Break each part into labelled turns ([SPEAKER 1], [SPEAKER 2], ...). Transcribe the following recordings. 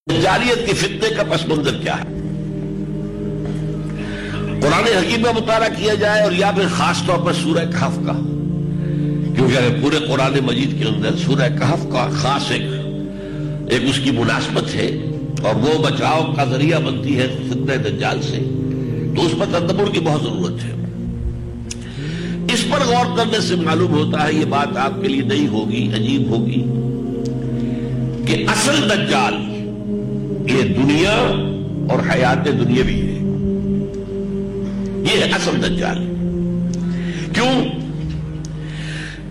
[SPEAKER 1] دجالیت کے فتنے کا پس منظر کیا ہے؟ قرآن حکیم کا مطالعہ کیا جائے اور یا پھر خاص طور پر سورہ کہف کا، کیونکہ پورے قرآن مجید کے اندر سورہ کہف کا خاص ایک اس کی مناسبت ہے اور وہ بچاؤ کا ذریعہ بنتی ہے فتنہ دجال سے، تو اس پر تدبر کی بہت ضرورت ہے۔ اس پر غور کرنے سے معلوم ہوتا ہے، یہ بات آپ کے لیے نئی ہوگی، عجیب ہوگی، کہ اصل دجال یہ دنیا اور حیات دنیاوی ہے۔ یہ ہے اصل دجال۔ کیوں؟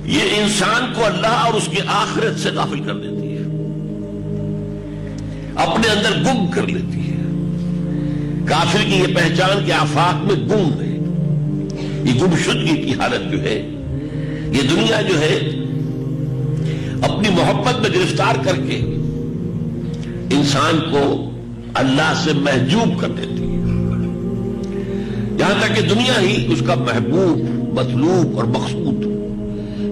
[SPEAKER 1] یہ انسان کو اللہ اور اس کی آخرت سے غافل کر دیتی ہے، اپنے اندر گم کر لیتی ہے۔ کافر کی یہ پہچان کہ آفاق میں گم ہے، یہ گمشدگی کی حالت جو ہے، یہ دنیا جو ہے اپنی محبت میں گرفتار کر کے انسان کو اللہ سے محجوب کر دیتی ہے، یہاں تک کہ دنیا ہی اس کا محبوب، مطلوب اور مقصود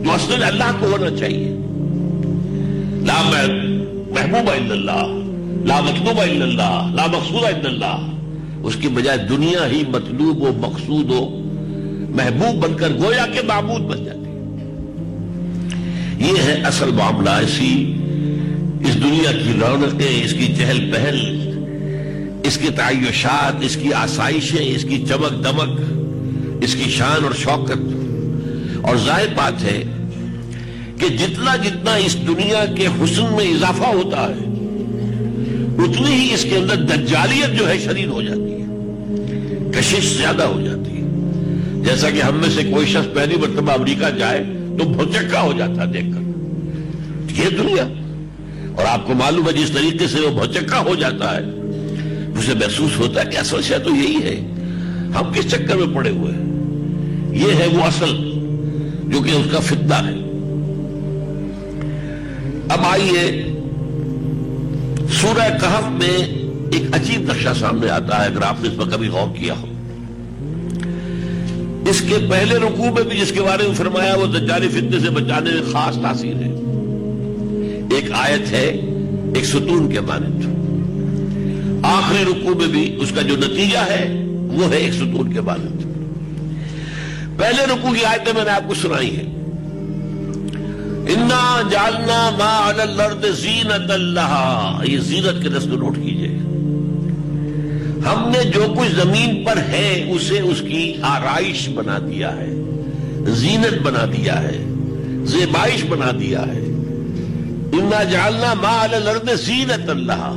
[SPEAKER 1] جو اصل میں اللہ کو ہونا چاہیے۔ لا محبوب الا اللہ، لا مطلوب الا اللہ، لا مقصود الا اللہ، اس کی بجائے دنیا ہی مطلوب و مقصود و محبوب بن کر گویا کے معبود بن جاتی ہے۔ یہ ہے اصل معاملہ۔ اس دنیا کی رونقیں، اس کی چہل پہل، اس کی تعیشات، اس کی آسائشیں، اس کی چمک دمک، اس کی شان اور شوکت، اور ظاہر بات ہے کہ جتنا جتنا اس دنیا کے حسن میں اضافہ ہوتا ہے اتنی ہی اس کے اندر دجالیت جو ہے شدید ہو جاتی ہے، کشش زیادہ ہو جاتی ہے۔ جیسا کہ ہم میں سے کوئی شخص پہلی مرتبہ امریکہ جائے تو بھوچکا ہو جاتا دیکھ کر، یہ دنیا، اور آپ کو معلوم ہے جس طریقے سے وہ بھوچکا ہو جاتا ہے اسے محسوس ہوتا ہے کہ اصل شے تو یہی ہے، ہم کس چکر میں پڑے ہوئے ہیں۔ یہ ہے وہ اصل جو کہ اس کا فتنہ ہے۔ اب آئیے، سورہ کہف میں ایک عجیب نقشہ سامنے آتا ہے، اگر آپ نے اس پر کبھی غور کیا ہو۔ اس کے پہلے رکوع میں بھی جس کے بارے میں فرمایا وہ دجالی فتنے سے بچانے میں خاص تاثیر ہے۔ ایک آیت ہے ایک ستون کے مانند، آخری رکوع میں بھی اس کا جو نتیجہ ہے وہ ہے ایک ستون کے مانند۔ پہلے رکوع کی آیتیں میں نے آپ کو سنائی ہیں، انا جعلنا ما علی الارض زینۃ لہا، یہ زینت کے لفظ کو نوٹ کیجئے۔ ہم نے جو کچھ زمین پر ہے اسے اس کی آرائش بنا دیا ہے، زینت بنا دیا ہے، زیبائش بنا دیا ہے۔ انا جعلنا ما علی الارض زینۃ لہا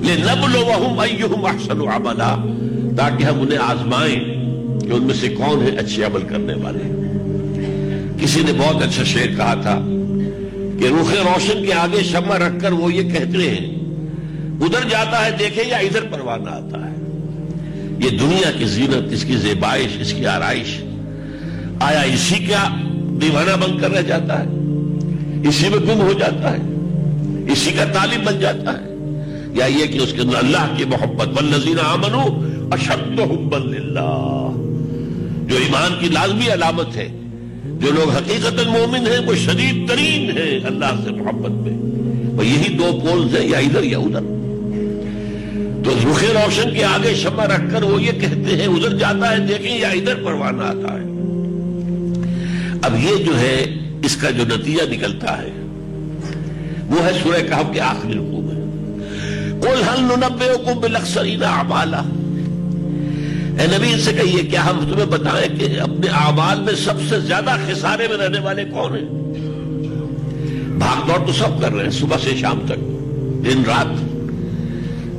[SPEAKER 1] لنبلوہم ایہم احسن عملا، تاکہ ہم انہیں آزمائیں کہ ان میں سے کون ہے اچھے عمل کرنے والے۔ کسی نے بہت اچھا شعر کہا تھا کہ رخ روشن کے آگے شمع رکھ کر وہ یہ کہتے ہیں، ادھر جاتا ہے دیکھے یا ادھر پروانہ آتا ہے۔ یہ دنیا کی زینت، اس کی زیبائش، اس کی آرائش، آیا اسی کا دیوانہ بن کر رہ جاتا ہے، اسی میں گم ہو جاتا ہے، اسی کا طالب بن جاتا ہے، یا یہ کہ اس کے اندر اللہ کی محبت، والذین آمنوا اشد حبا للہ، جو ایمان کی لازمی علامت ہے، جو لوگ حقیقتاً مومن ہیں وہ شدید ترین ہیں اللہ سے محبت میں۔ وہ یہی دو پولز ہیں، یا ادھر یا ادھر۔ تو رخ روشن کے آگے شمع رکھ کر وہ یہ کہتے ہیں، ادھر جاتا ہے دیکھیں یا ادھر پروانہ آتا ہے۔ اب یہ جو ہے اس کا جو نتیجہ نکلتا ہے وہ ہے سورہ کہف کے آخری رکوع میں، قُلْ هَلْ نُنَبِّئُكُم بِالْأَخْسَرِينَ أَعْمَالًا، اے نبی ان سے کہیے کیا ہم تمہیں بتائیں کہ اپنے اعمال میں سب سے زیادہ خسارے میں رہنے والے کون ہیں؟ بھاگ دوڑ تو سب کر رہے ہیں صبح سے شام تک، دن رات،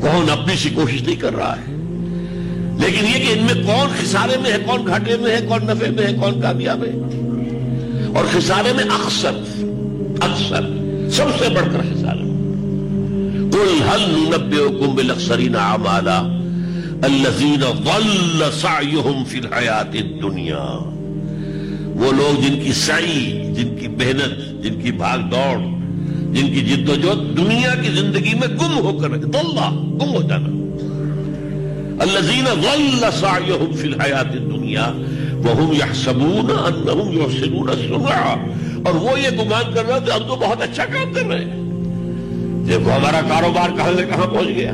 [SPEAKER 1] کون اپنی سی کوشش نہیں کر رہا ہے، لیکن یہ کہ ان میں کون خسارے میں ہے، کون گھاٹے میں ہے، کون نفع میں ہے، کون کامیاب ہے، اور خسارے میں اکثر سب سے بڑھ کر خسارے میں۔ قُلْ هَلْ نُنَبِّئُكُم بِالْأَخْسَرِينَ أَعْمَالًا الَّذِينَ ضَلَّ سَعْيُهُمْ فِي الْحَيَاةِ الدُّنْيَا، وہ لوگ جن کی سعی، جن کی محنت، جن کی بھاگ دوڑ، جن کی جد و جہد دنیا کی زندگی میں گم ہو کر ضلّ، گم ہو جانا، الَّذِينَ ضَلَّ سَعْيُهُمْ فِي الْحَيَاةِ الدُّنْيَا وَهُمْ يَحْسَبُونَ أَنَّهُمْ يُحْسِنُونَ صُنْعًا، اور وہ یہ گمان کر رہے ہیں کہ ہم تو بہت اچھا کام کر رہے ہیں، دیکھو ہمارا کاروبار کہاں سے کہاں پہنچ گیا.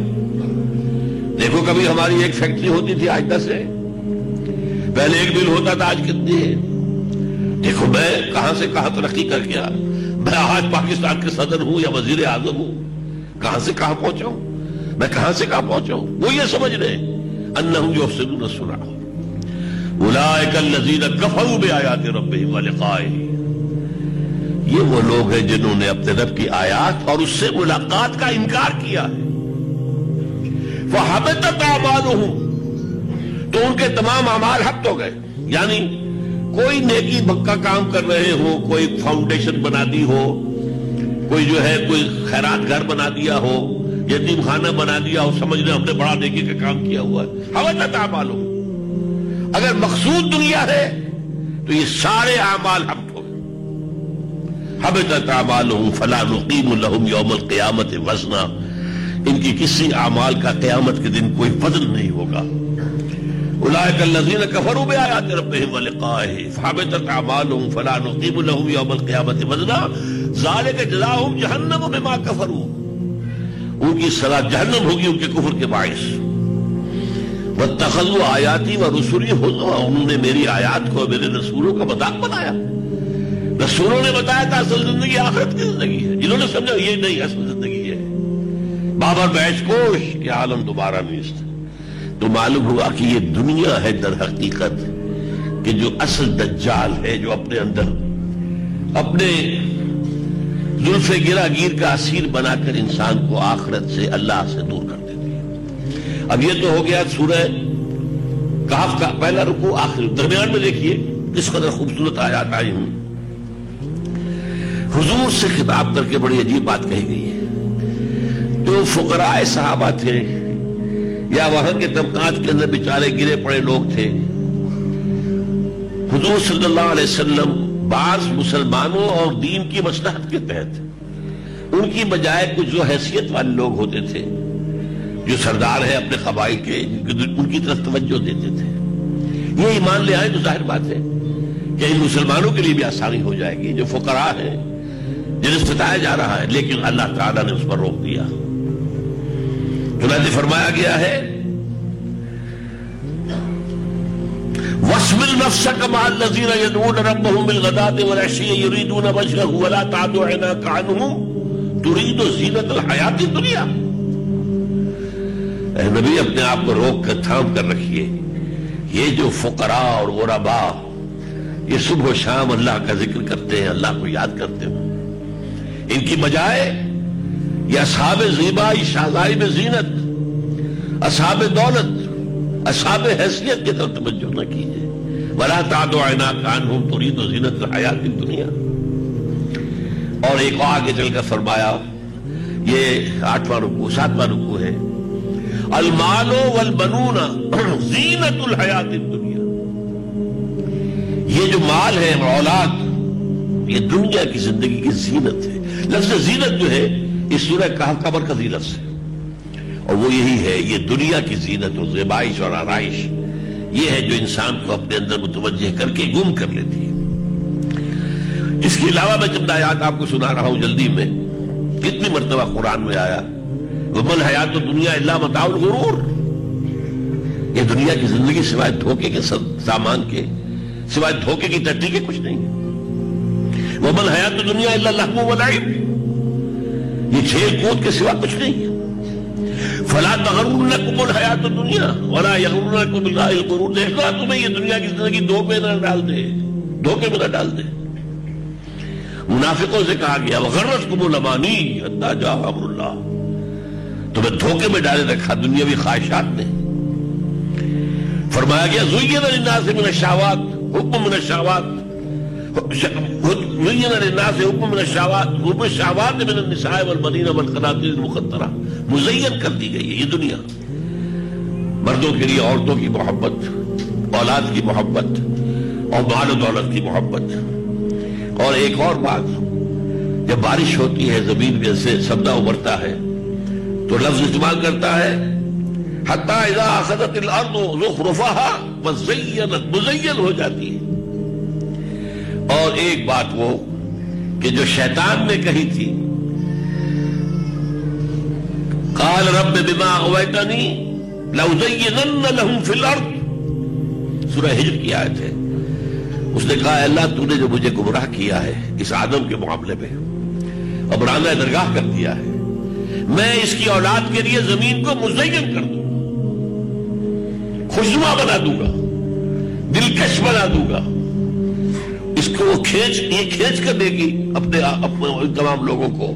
[SPEAKER 1] دیکھو کبھی ہماری ایک فیکٹری ہوتی تھی آج 10 ہے، پہلے ایک مل ہوتا تھا آج کتنی ہے. دیکھو میں کہاں سے کہاں ترقی کر گیا. میں آج پاکستان کے صدر ہوں یا وزیر اعظم ہوں. کہاں سے کہاں پہنچا ہوں، میں کہاں سے کہاں پہنچا ہوں. وہ یہ سمجھ رہے انہم یفسدون صنعا اولئک الذین کفروا بآیات ربہم ولقائہ. یہ وہ لوگ ہیں جنہوں نے اپنے رب کی آیات اور اس سے ملاقات کا انکار کیا ہے. فحبطت اعمالهم، تو ان کے تمام اعمال حبط ہو گئے. یعنی کوئی نیکی کا کام کر رہے ہو، کوئی فاؤنڈیشن بنا دی ہو، کوئی جو ہے کوئی خیرات گھر بنا دیا ہو، یتیم خانہ بنا دیا ہو، سمجھ رہے ہم نے بڑا نیکی کا کام کیا ہوا ہے. حبطت اعمالهم. اگر مقصود دنیا ہے تو یہ سارے اعمال حبط ہو گئے. حبطت اعمالهم فلا نقیم لهم یوم القیامت وزنا. ان کی کسی اعمال کا قیامت کے دن کوئی وزن نہیں ہوگا. اولئک الذین کفروا بآیات ربہم ولقائہ فحبطت اعمالهم فلا نقیم لهم یوم القیامت وزنا ذلک جزاؤہم جہنم بما کفروا. ان کی سزا جہنم ہوگی ان کے کفر کے باعث. واتخذوا آیاتی ورسلی ہزوا. انہوں نے میری آیات کو میرے رسولوں کا مذاق بنایا. رسولوں نے بتایا تھا اصل زندگی آخرت کی زندگی ہے، جنہوں نے سمجھا یہ نہیں اصل زندگی ہے بابر بیش کوش کہ عالم دوبارہ نیست. تو معلوم ہوا کہ یہ دنیا ہے در حقیقت کہ جو اصل دجال ہے، جو اپنے اندر اپنے زلف گرا گیر کا اسیر بنا کر انسان کو آخرت سے اللہ سے دور کر دیتی ہے. اب یہ تو ہو گیا سورہ کہف کا پہلا رکوع. آخر درمیان میں دیکھیے کس قدر خوبصورت آیات آئی ہوں. حضور سے خطاب کر کے بڑی عجیب بات کہی گئی ہے. جو فقراء صحابہ تھے یا وہاں کے طبقات کے اندر بیچارے گرے پڑے لوگ تھے، حضور صلی اللہ علیہ وسلم بعض مسلمانوں اور دین کی مصلحت کے تحت ان کی بجائے کچھ جو حیثیت والے لوگ ہوتے تھے، جو سردار ہیں اپنے قبائل کے، ان کی طرف توجہ دیتے تھے. یہ ایمان لے آئے تو ظاہر بات ہے کہ ان مسلمانوں کے لیے بھی آسانی ہو جائے گی جو فقراء ہیں جنہیں ستایا جا رہا ہے. لیکن اللہ تعالیٰ نے اس پر روک دیا. چنانچہ فرمایا گیا ہے وَاصْبِرْ نَفْسَكَ مَعَ الَّذِينَ يَدْعُونَ رَبَّهُم بِالْغَدَاةِ وَالْعَشِيِّ يُرِيدُونَ وَجْهَهُ وَلَا تَعْدُ عَيْنَاكَ عَنْهُمْ تُرِيدُ زِينَةَ الْحَيَاةِ الدُّنْيَا. اے نبی اپنے آپ کو روک کر تھام کر رکھیے. یہ جو فقراء اور غرباء یہ صبح و شام اللہ کا ذکر کرتے ہیں، اللہ کو یاد کرتے ہیں، ان کی بجائے یہ اصحاب زیبائی شہزائی زینت، اصحاب دولت، اصحاب حیثیت کی طرف توجہ نہ کیجیے. وَلَا تَعْدُ عَيْنَاكَ عَنْهُمْ تُرِيدُ زِينَةَ الْحَيَاةِ الدُّنْيَا. اور ایک آگے چل کر فرمایا، یہ 8واں رکوع 7واں رکوع ہے، الْمَالُ وَالْبَنُونَ زِينَةُ الْحَيَاةِ الدُّنْيَا. یہ جو مال ہے اور اولاد یہ دنیا کی زندگی کی زینت ہے. لفظ زینت جو ہے اس سورہ کہف کا مرکزی لفظ ہے، اور وہ یہی ہے، یہ دنیا کی زینت و زیبائش اور آرائش یہ ہے جو انسان کو اپنے اندر متوجہ کر کے گم کر لیتی ہے. اس کے علاوہ میں چند آیات آپ کو سنا رہا ہوں جلدی میں. کتنی مرتبہ قرآن میں آیا وَمَا الْحَيَاةُ الدُّنْيَا إِلَّا مَتَاعُ الْغُرُورِ. یہ دنیا کی زندگی سوائے دھوکے کے سامان کے، سوائے دھوکے کی ٹٹی کے کچھ نہیں ہے. وَمَا الْحَيَاةُ الدُّنْيَا إِلَّا اللَّهْوُ وَاللَّعِبُ. یہ کھیل کود کے سوا کچھ نہیں ہے. فَلَا تَغُرَّنَّكُمُ الْحَيَاةُ الدُّنْيَا وَلَا يَغُرَّنَّكُم بِاللَّهِ الْغُرُورُ. دیکھنا تمہیں یہ دنیا کی زندگی دھوکے میں نہ ڈال دے، دھوکے میں نہ ڈال دے. منافقوں سے کہا گیا وَغَرَّتْكُمُ الْأَمَانِيُّ حَتَّىٰ جَاءَ أَمْرُ اللَّهِ. تمہیں دھوکے میں ڈالے رکھا دنیاوی خواہشات نے. فرمایا گیا زُيِّنَ لِلنَّاسِ مِنَ الشَّهَوَاتِ حُبٌّ مِنَ الشَّهَوَاتِ زُيِّنَ لِلنَّاسِ حُبٌّ مِنَ الشَّهَوَاتِ حُبُّ الشَّهَوَاتِ مِنَ النِّسَاءِ وَالْبَنِينَ وَالْقَنَاطِيرِ الْمُقَنطَرَةِ. مزین کر دی گئی ہے یہ دنیا. مردوں کے لیے عورتوں کی محبت، اولاد کی محبت اور مال و دولت کی محبت. اور ایک اور بات، جب بارش ہوتی ہے زمین میں سے سبزہ ابھرتا ہے تو لفظ استعمال کرتا ہے حَتَّىٰ إِذَا أَخَذَتِ الْأَرْضُ زُخْرُفَهَا وَزَيَّنَتْ، مزین ہو جاتی ہے. اور ایک بات وہ کہ جو شیطان نے کہی تھی قال رب بما اغویتنی لأزینن لہم فی الارض، سورہ ہجر کی آیت ہے۔ اس نے کہا اللہ تو نے جو مجھے گمراہ کیا ہے اس آدم کے معاملے میں، ابرانہ درگاہ کر دیا ہے، میں اس کی اولاد کے لیے زمین کو مزین کر دوں گا، خوشنما بنا دوں گا، دلکش بنا دوں گا، اس کو وہ کھینچ کر دے گی اپنے تمام لوگوں کو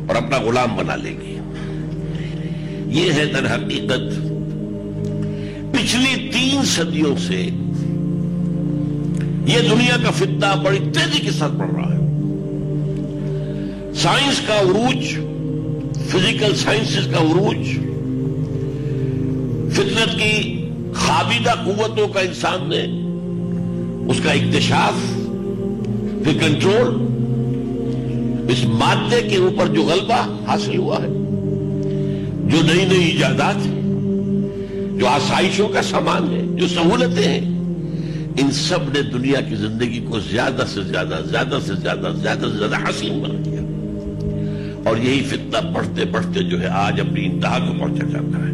[SPEAKER 1] اور اپنا غلام بنا لے گی۔ یہ ہے در حقیقت پچھلی 3 صدیوں سے یہ دنیا کا فتنہ بڑی تیزی کے ساتھ بڑھ رہا ہے۔ سائنس کا عروج، فزیکل سائنسز کا عروج، فطرت کی خابیدہ قوتوں کا انسان نے اس کا اکتشاف، پھر کنٹرول، اس مادے کے اوپر جو غلبہ حاصل ہوا ہے، جو نئی نئی ایجادات ہیں، جو آسائشوں کا سامان ہے، جو سہولتیں ہیں، ان سب نے دنیا کی زندگی کو زیادہ سے زیادہ حسین بنا دیا، اور یہی فتنہ بڑھتے بڑھتے جو ہے آج اپنی انتہا کو پہنچا جاتا ہے۔